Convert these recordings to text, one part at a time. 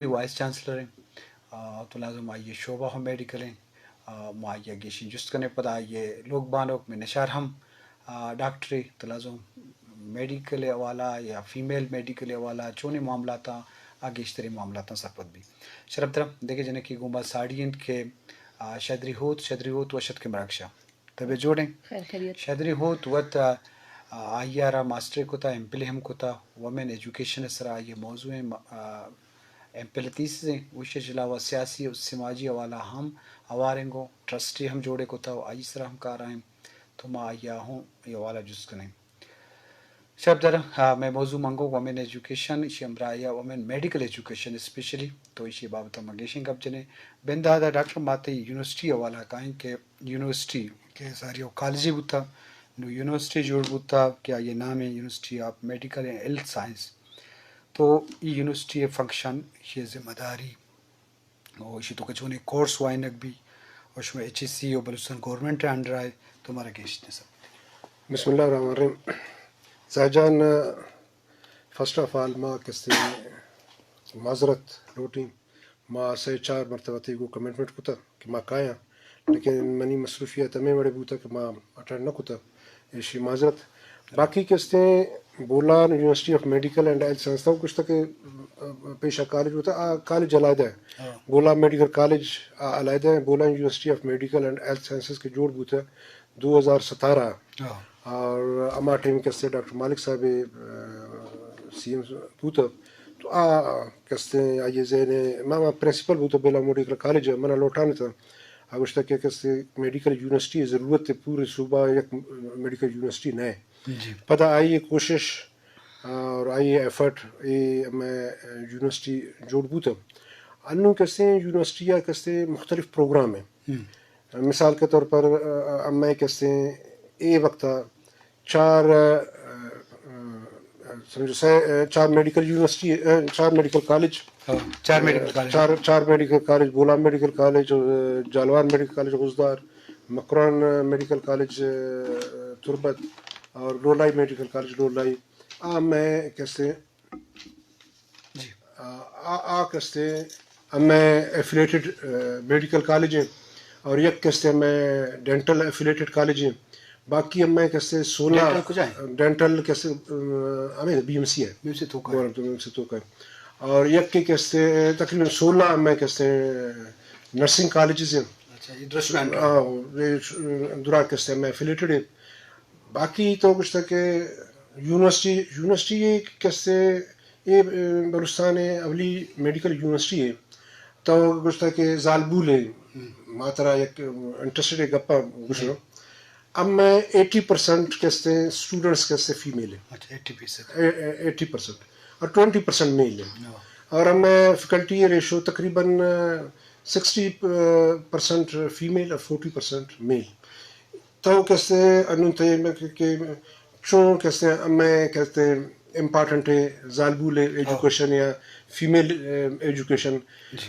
Vice chancellor ہیں تو لازم آئیے شعبہ ہم میڈیکل ہیں معیہ گیشی جست کرنے پتہ یہ لوگ بانوک میں نشار ہم ڈاکٹری تو لازم میڈیکل والا یا فیمیل میڈیکل والا چونے معاملات آگیشتری معاملات سرپت بھی شرب طرف دیکھے جنے کی گومبا ساڑین کے شدری ہوت وشت کے مراکشہ طبع جوڑیں شدری ہوت وت آئیارا ماسٹر کو تھا ایمپل ہم کو تھا وومن ایجوکیشن سرا یہ موضوع ایمپل تیسرے وشش علاوہ سیاسی و سماجی حوالہ ہم اواریں گو ٹرسٹی ہم جوڑے کو تھا آئی سرا ہم کار آئیں تو ما آیا ہوں یہ والا جس کریں شب در میں موضوع منگو وومن ایجوکیشن اسی امرایا وومن میڈیکل ایجوکیشن اسپیشلی تو اسی بابت منگیشن کب جنے بندہ ڈاکٹر ماتے یونیورسٹی حوالہ کہیں کہ یونیورسٹی کے ساری کالجی بتا نو یونیورسٹی جوڑ بتا کیا یہ نام ہے university of medical and health science تو یہ یونیورسٹی فنکشن یہ ذمہ داری اور اسی تو کچھ انہیں کورس وائنک بھی اور اس میں ایچ ایس سی اور بلوچستان گورنمنٹ انڈر آئے تو ہمارا گیشت ہے سب بسم اللہ الرحمن الرحیم زاجان فرسٹ آف آل ماں کستے معذرت لوٹیں ماں سے 4 مرتبہ تی کو کمٹمنٹ کو تھا کہ ماں کایا لیکن منی مصروفیت ہمیں بڑے بوتا کہ ماں اٹینڈ نہ کو تھا ایشی معذرت باقی کستے Bolan university of medical and health science تھا کچھ تک پیشہ کالج ہوتا کالج علیحدہ ہے بولان میڈیکل کالج علیحدہ ہے Bolan university of medical and health sciences کے جوڑ بوتا 2017 اور اما ٹیم کستے ڈاکٹر مالک صاحب سی ایم بوتا تو کستے آئیے زین ماما پرنسپل بوتا بیلا میڈیکل کالج ہے منا لوٹانے تھا آگوش تک کہ کستے میڈیکل یونیورسٹی ضرورت ہے پورے صوبہ یک میڈیکل یونیورسٹی نئے پتہ آئیے کوشش اور آئیے ایفرٹ میں یونیورسٹی جوڑ بوتا انہوں کستے یونیورسٹی کستے مختلف پروگرام ہیں مثال کے طور پر میں کستے اے وقتا 4 medical university 4 medical college 4 medical college Bolan medical college Jhalawan medical college Khuzdar Makran medical college Turbat اور لولائی میڈیکل کالج لولائی میں کستے کستے میں ایفیلیٹڈ میڈیکل کالج ہیں اور یک کستے میں ڈینٹل ایفیلیٹڈ کالج ہیں باقی میں کسے 16 ڈینٹل کسے ہمیں بی ایم سی ہے اور یک کے کسے تقریباً 16 میں کسے نرسنگ کالجز ہیں درا کسے میں ایفیلیٹڈ ہے باقی تو کچھ تک یونیورسٹی کسے یہ بلوچستان اولی میڈیکل یونیورسٹی ہے تو کچھ تک زالبول ہے ماترا ایک انٹرسٹڈ ہے گپا کچھ اب میں 80% کستے اسٹوڈنٹس کستے فیمیل ہیں 80% اور 20% میل ہیں اور اب میں فیکلٹی ریشو تقریباً 60% فیمیل اور 40% میل تو کستے انہوں کہ چون کستے میں کہتے امپارٹنٹ ہے زالبول ایجوکیشن یا فیمیل ایجوکیشن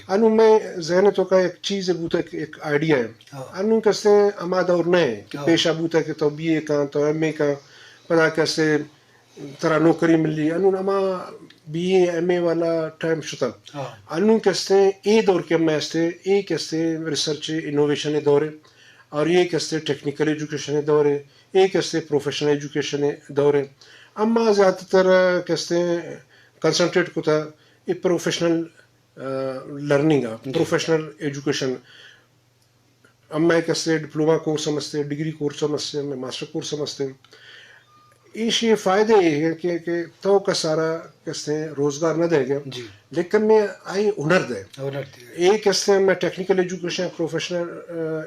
انہوں میں ذہنتوں کا ایک چیز بوتا ایک آئیڈیا ہے انہوں کستے اما دور نئے پیشہ بوتا کہ تو بی اے کا تو ایم اے کا پتا کستے طرح نوکری ملی انہوں اما بی اے ایم اے والا ٹائم شتا انہوں کستے اے دور کے میں استے اے کستے ریسرچ انوویشن دور اور یہ کستے ٹیکنیکل ایجوکیشن دور ہے یہ کستے پروفیشنل ایجوکیشن دور ہے اما زیادہ تر کستے کنسنٹریٹ کو تھا یہ پروفیشنل لرننگ پروفیشنل ایجوکیشن اب میں کستے ڈپلوما کورس سمجھتے ڈگری کورس سمجھتے میں ماسٹر کورس سمجھتے اس یہ فائدے یہ ہے کہ تو کا سارا کستے روزگار نہ دے گا لیکن میں آئی ہنر دے ایک کستے میں ٹیکنیکل ایجوکیشن پروفیشنل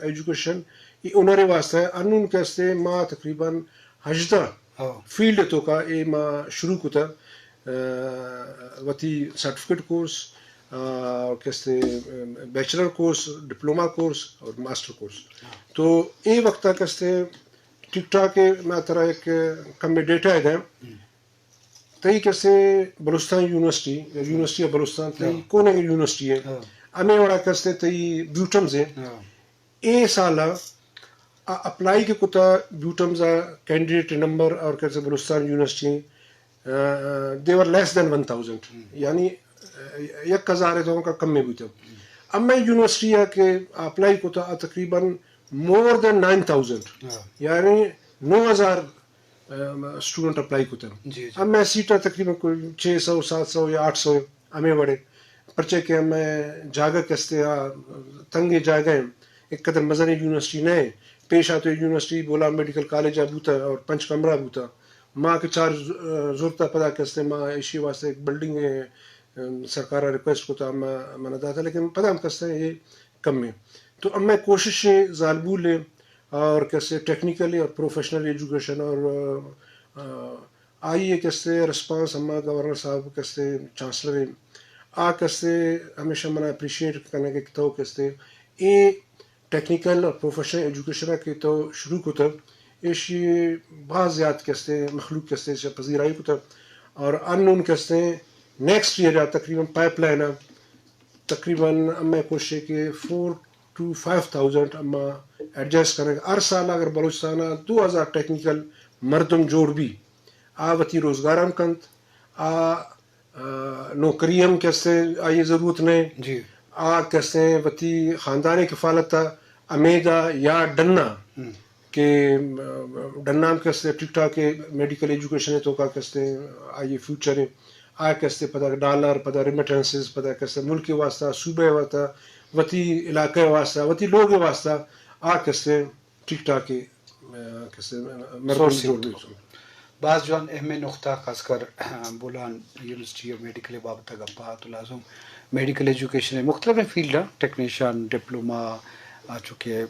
ایجوکیشن یہ ہنر واسطہ ہے انہوں کستے ماں تقریباً 18 فیلڈ تو کا یہ ماں شروع کو تھا وتی سرٹیفکیٹ کورس اور کستے بیچلر کورس ڈپلوما کورس اور ماسٹر کورس تو یہ وقت کستے ٹک ٹاک میں طرح ایک کم ڈیٹا ہے تئی کسے بلوچستان یونیورسٹی آف بلوچستان تئی کون یونیورسٹی ہے ہمیں وڑا کستے تئی بیوٹمز ہیں اے سالہ اپلائی کے کتا بیوٹمز کینڈیڈیٹ نمبر اور کیسے Balochistan university they were less than 1000 یعنی 1000 تو کا کم میں بھی تھا. اب میں یونیورسٹی کے اپلائی کو تھا تقریباً مور دین 9000 یعنی 9000 اسٹوڈنٹ اپلائی کو تھا. اب میں سیٹیں تقریباً کوئی 600 700 یا 800 ہمیں بڑے پرچے کے میں جاگہ کستے تنگے جاگہ ایک قدر مزن یونیورسٹی نئے پیش آتے یونیورسٹی بولا میڈیکل کالج بوتا اور 5 کمرہ بوتا ماں کے 4 ضرورتہ پدا کستے ماں اسی واسطے ایک بلڈنگ سرکارہ ریکویسٹ کو تھا میں تھا لیکن پتہ ہم کستے ہیں یہ کم ہے. تو اب میں کوشش ظالبو لے اور کیسے ٹیکنیکلی اور پروفیشنل ایجوکیشن اور آئیے کیسے رسپانس ہم گورنر صاحب کیسے چانسلر کیسے ہمیشہ میں اپریشیٹ کرنے کے تو کیسے یہ ٹیکنیکل اور پروفیشنل ایجوکیشن کے تو شروع کو تھا ایشی بعض زیادہ کیسے مخلوق کیسے پذیرائی کو تھا اور ان کیسے نیکسٹ ایئر تقریباً پائپ لائن تقریباً میں کوشش کہ 4 to 5000 اما ایڈجسٹ کریں ہر سال اگر بلوچستان 2000 ٹیکنیکل مردم جوڑ بھی وتی روزگار ہم کنت نوکری ہم کیسے آئی ضرورت نہیں جی کیسے وتی خاندانی کفالت امیدہ یا ڈنا کہ ڈنا ہم کیسے ٹک ٹاک میڈیکل ایجوکیشن ہے تو کا کیسے آئیے فیوچر ہے کیسے پتہ ڈالر پتہ ریمیٹنسز پتہ کیسے ملک کے واسطہ صوبے واسطہ وتی علاقے واسطہ وتی لوگ واسطہ کیسے ٹک ٹاک کیسے بعض جوان اہم نقطہ خاص کر بولان یونیورسٹی اور میڈیکل بابت گپا تو لازم میڈیکل ایجوکیشن مختلف فیلڈ ٹیکنیشین ڈپلوما چونکہ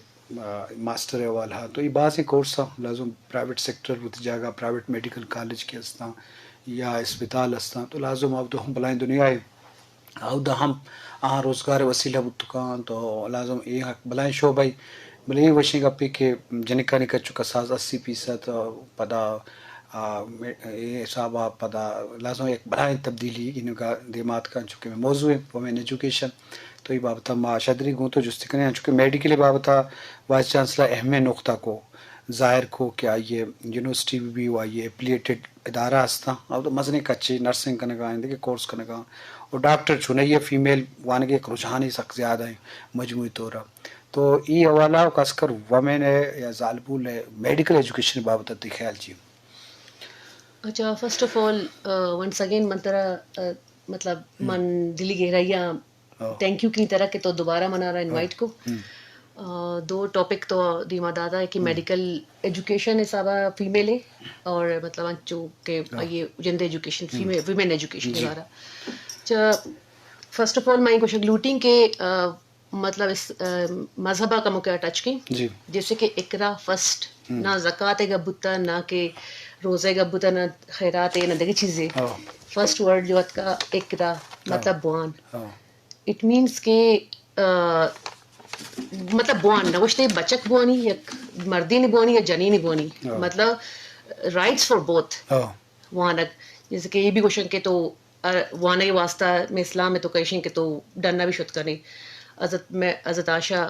ماسٹر والا تو یہ بعض کورس لازم پرائیویٹ سیکٹر وہ جگہ پرائیویٹ میڈیکل کالج کے ہستا یا اسپتال ہستا تو لازم اب تو ہم بلائیں دنیا اب ہم روزگار وسیلہ بتکان تو لازم یہ بلائیں شعبہ بلے وشیں گپی کہ جنکا نکل چکا ساز 80% پدا حساب پدا لازم ایک بلائیں تبدیلی ان کا دیمات کا چونکہ میں موضوع ہے وومین ایجوکیشن تو یہ بابتا ما شدری گوں تو جستی کریں چونکہ میڈیکل بابتا وائس چانسلر اہم نقطہ کو ظاہر کو کہ آئیے یونیورسٹی بھی آئیے ایپلیٹڈ ادارہ ہستا اب تو مزنے کچے نرسنگ کرنے کا آئندے کے کورس کرنے کا اور ڈاکٹر چنے یہ فیمیل وان کے ایک رجحان ہی سخت زیادہ ہیں مجموعی طور تو یہ حوالہ خاص کر وومین ہے یا ظالبول ہے میڈیکل ایجوکیشن بابت تی خیال جی. اچھا first of all once again منترا مطلب من دلی گہرائیاں تھینک یو کی طرح کہ تو دوبارہ منا رہا انوائٹ کو 2 ٹاپک تو دیما دادا ہے کہ میڈیکل ایجوکیشن حسابہ فیمیل ہے اور مطلب جو کہ یہ جند ایجوکیشن فیمیل ویمن ایجوکیشن کے بارے اچھا فرسٹ آف آل میں کوشش گلوٹنگ کے مطلب اس مذہبہ کا موقع ٹچ کی جیسے کہ اقرا فرسٹ نہ زکوٰۃ کا بتا نہ کہ روزے کا بتا نہ خیرات نہ دیکھی چیزیں فرسٹ ورڈ جو کا اقرا مطلب بوان اٹ مینس کہ مطلب بوان نہ وشتے بچک بوانی یا مردی نہیں بوانی یا جنی نہیں بوانی مطلب رائٹس فار بوتھ وانک جیسے کہ یہ بھی کوشچن کہ تو وانا واسطہ میں اسلام میں تو کہشیں کہ تو ڈرنا بھی شد کریں حضرت عائشہ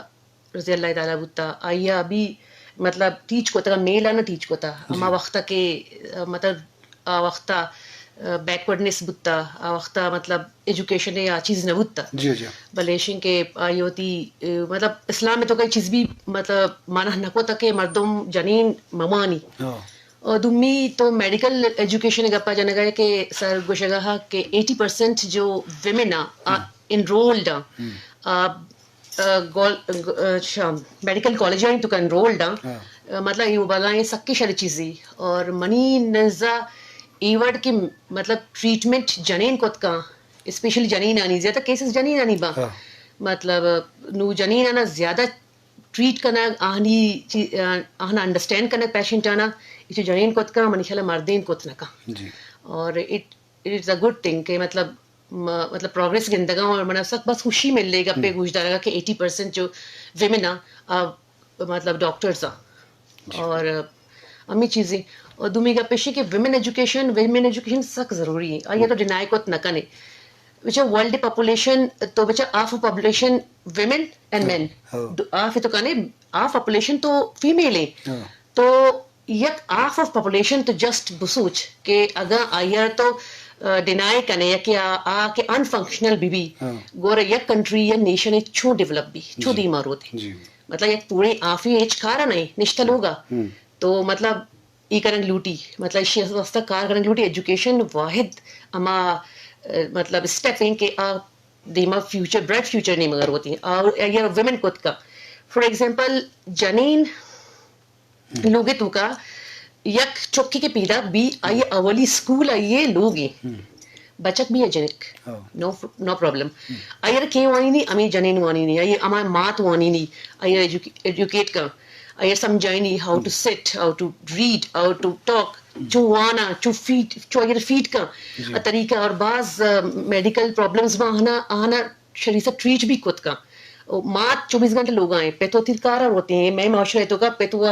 رضی اللہ تعالیٰ بتا آئیا بھی مطلب ٹیچ کو تھا میل آنا ٹیچ کو تھا اما وقتہ کے مطلب وقتہ بیکورڈنیس بتا وقتہ مطلب ایجوکیشن یا چیز نہ بتا بلیشن کے آئی ہوتی مطلب اسلام میں تو کئی چیز بھی مطلب مانا نہ کو تھا کہ مردم جنین ممانی اور دمی تو میڈیکل ایجوکیشن گپا جانا گئے کہ سر گوشگاہ کہ 80% جو ویمن انرولڈ میڈیکل کالج تو کا انرولڈ مطلب یہ بلائیں سکی شری چیزیں اور منی نزا ایورڈ کی مطلب ٹریٹمنٹ جنین کو کا اسپیشلی جنین آنی زیادہ کیسز جنین آنی با مطلب نو جنین آنا زیادہ ٹریٹ کرنا آنا انڈرسٹینڈ کرنا پیشنٹ آنا اسے جنین کو کا منی خیال مردین کو نہ کا اور it is a good thing کہ مطلب پروگریس گندگاں اور مناسب بس خوشی مل لے گا پہ گوشت ڈالے گا کہ 80% جو ویمن مطلب ڈاکٹرز اور امی چیزیں اور دومی کا پیشے کہ ویمن ایجوکیشن سخت ضروری ہے آئیے تو ڈینائی کو نہ کنے بچہ ورلڈ پاپولیشن تو بچہ of population women and men of تو کنے آف پاپولیشن تو فیمیل ہے تو یک آف آف پاپولیشن تو جسٹ بسوچ کہ اگر آئیر تو ڈینائی کنے یا کہ آ کے انفنکشنل بھی گور یک کنٹری یا نیشن چھو ڈیولپ بھی چھو دیمار ہوتے مطلب یک پوری آفی ایچ کھارا نہیں نشتل ہوگا تو مطلب ای کرنگ لوٹی مطلب اسی واسطہ کار کرنگ لوٹی ایجوکیشن واحد اما مطلب اسٹیپ ہیں کہ دیما فیوچر برائٹ فیوچر نہیں مگر ہوتی ہیں اور یا ویمن خود کا فار ایگزامپل جنین لوگے تو کا یک چوکی کے پیدا بھی آئیے اولی اسکول آئیے لوگی بچک بھی ہے جنک نو پرابلم آئیے کیوں وانی نہیں امی جنین وانی نہیں آئیے اما مات وانی نہیں آئیے ایجوکیٹ کا آئیے سمجھائی نہیں how to sit how to read how to talk چو وانا چو آئیے فیڈ کا طریقہ اور بعض میڈیکل پرابلمز میں آنا شریف ٹریٹ بھی خود کا مات 24 گھنٹے لوگ آئے پہ تو تیر کارر ہوتے ہیں میں معاشرے تو کا پہ تو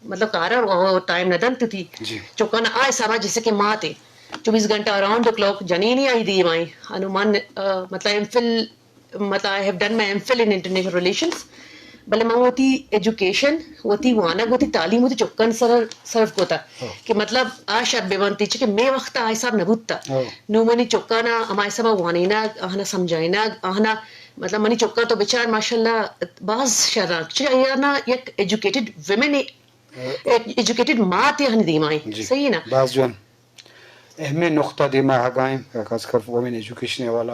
مطلب کارر ٹائم نہ دنت تھی چوکانا آئے سارا جیسے کہ ماں 24 گھنٹہ اراؤنڈ دا کلاک جنین ہی آئی دی مائیں ہنومان مطلب ایم فل مطلب I have done my M Phil in international relations بلے ماں ہوتی ایجوکیشن ہوتی وانا ہوتی تعلیم ہوتی چکن صرف ہوتا کہ مطلب آ شاید بے بنتی کہ میں وقت آئے صاحب نبوتا نو منی چکانا ہمارے صاحب وانینا آہنا سمجھائینا آہنا مطلب منی چکا تو بیچار ماشاء اللہ بعض شرنا یک ایجوکیٹڈ ویمن ایجوکیٹڈ ماں تے ہن دیمائیں صحیح نا بعض جو اہم نقطہ دیما ہگائیں خاص کر وومن ایجوکیشن والا